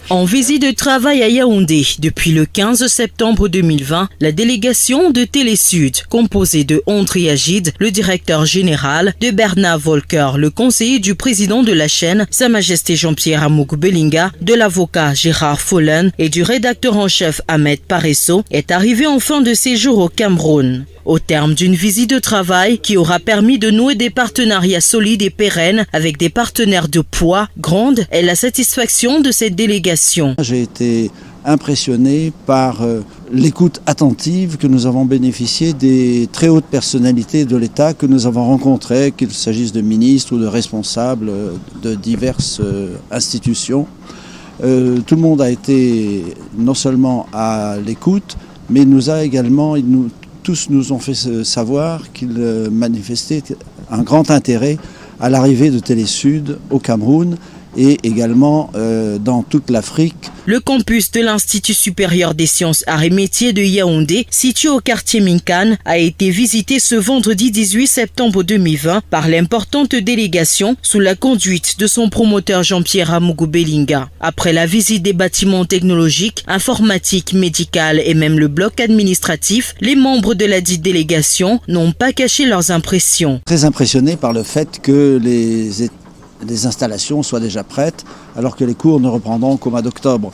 En visite de travail à Yaoundé, depuis le 15 septembre 2020, la délégation de Télésud, composée de Ondri Agid, le directeur général, de Bernard Volker, le conseiller du président de la chaîne, Sa Majesté Jean-Pierre Amougou Belinga, de l'avocat Gérard Follen et du rédacteur en chef Ahmed Paresso, est arrivée en fin de séjour au Cameroun. Au terme d'une visite de travail qui aura permis de nouer des partenariats solides et pérennes avec des partenaires de poids, grande est la satisfaction de cette délégation. J'ai été impressionné par l'écoute attentive que nous avons bénéficié des très hautes personnalités de l'État que nous avons rencontrées, qu'il s'agisse de ministres ou de responsables de diverses institutions. Tout le monde a été non seulement à l'écoute, mais tous nous ont fait savoir qu'ils manifestaient un grand intérêt à l'arrivée de Télésud au Cameroun et également dans toute l'Afrique. Le campus de l'Institut supérieur des sciences, arts et métiers de Yaoundé, situé au quartier Minkan, a été visité ce vendredi 18 septembre 2020 par l'importante délégation sous la conduite de son promoteur Jean-Pierre Amougou Belinga. Après la visite des bâtiments technologiques, informatiques, médicales et même le bloc administratif, les membres de la dite délégation n'ont pas caché leurs impressions. Très impressionné par le fait que les installations soient déjà prêtes alors que les cours ne reprendront qu'au mois d'octobre.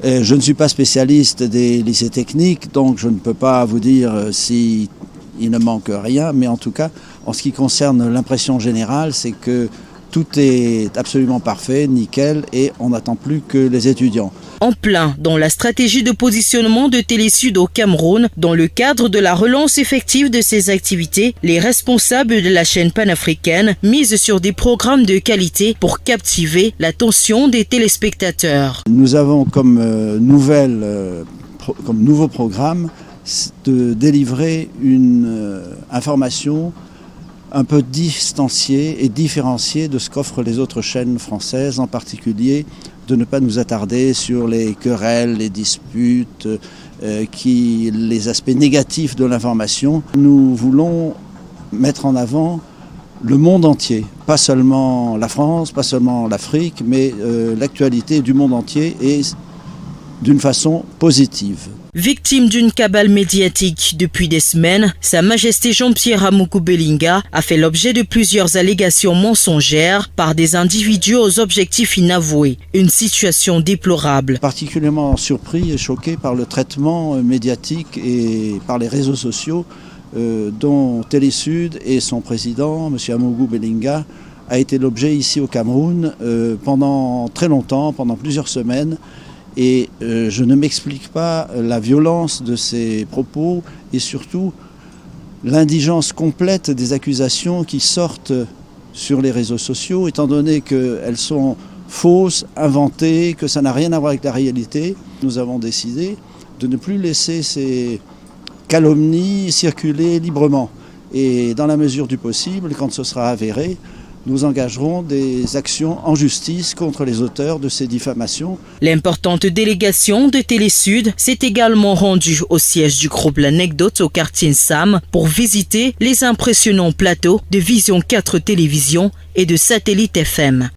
Je ne suis pas spécialiste des lycées techniques, donc je ne peux pas vous dire s'il ne manque rien, mais en tout cas, en ce qui concerne l'impression générale, c'est que tout est absolument parfait, nickel, et on n'attend plus que les étudiants. En plein dans la stratégie de positionnement de Télésud au Cameroun, dans le cadre de la relance effective de ses activités, les responsables de la chaîne panafricaine misent sur des programmes de qualité pour captiver l'attention des téléspectateurs. Nous avons comme nouveau programme de délivrer une information un peu distanciée et différenciée de ce qu'offrent les autres chaînes françaises, en particulier de ne pas nous attarder sur les querelles, les disputes, les aspects négatifs de l'information. Nous voulons mettre en avant le monde entier, pas seulement la France, pas seulement l'Afrique, mais l'actualité du monde entier et d'une façon positive. Victime d'une cabale médiatique depuis des semaines, Sa Majesté Jean-Pierre Amougou Belinga a fait l'objet de plusieurs allégations mensongères par des individus aux objectifs inavoués. Une situation déplorable. Particulièrement surpris et choqué par le traitement médiatique et par les réseaux sociaux dont Télésud et son président, M. Amougou Belinga, a été l'objet ici au Cameroun pendant très longtemps, pendant plusieurs semaines. Et je ne m'explique pas la violence de ces propos et surtout l'indigence complète des accusations qui sortent sur les réseaux sociaux, étant donné qu'elles sont fausses, inventées, que ça n'a rien à voir avec la réalité. Nous avons décidé de ne plus laisser ces calomnies circuler librement. Et dans la mesure du possible, quand ce sera avéré, nous engagerons des actions en justice contre les auteurs de ces diffamations. L'importante délégation de Télésud s'est également rendue au siège du groupe L'Anecdote au quartier Nsam pour visiter les impressionnants plateaux de Vision 4 Télévision et de Satellite FM.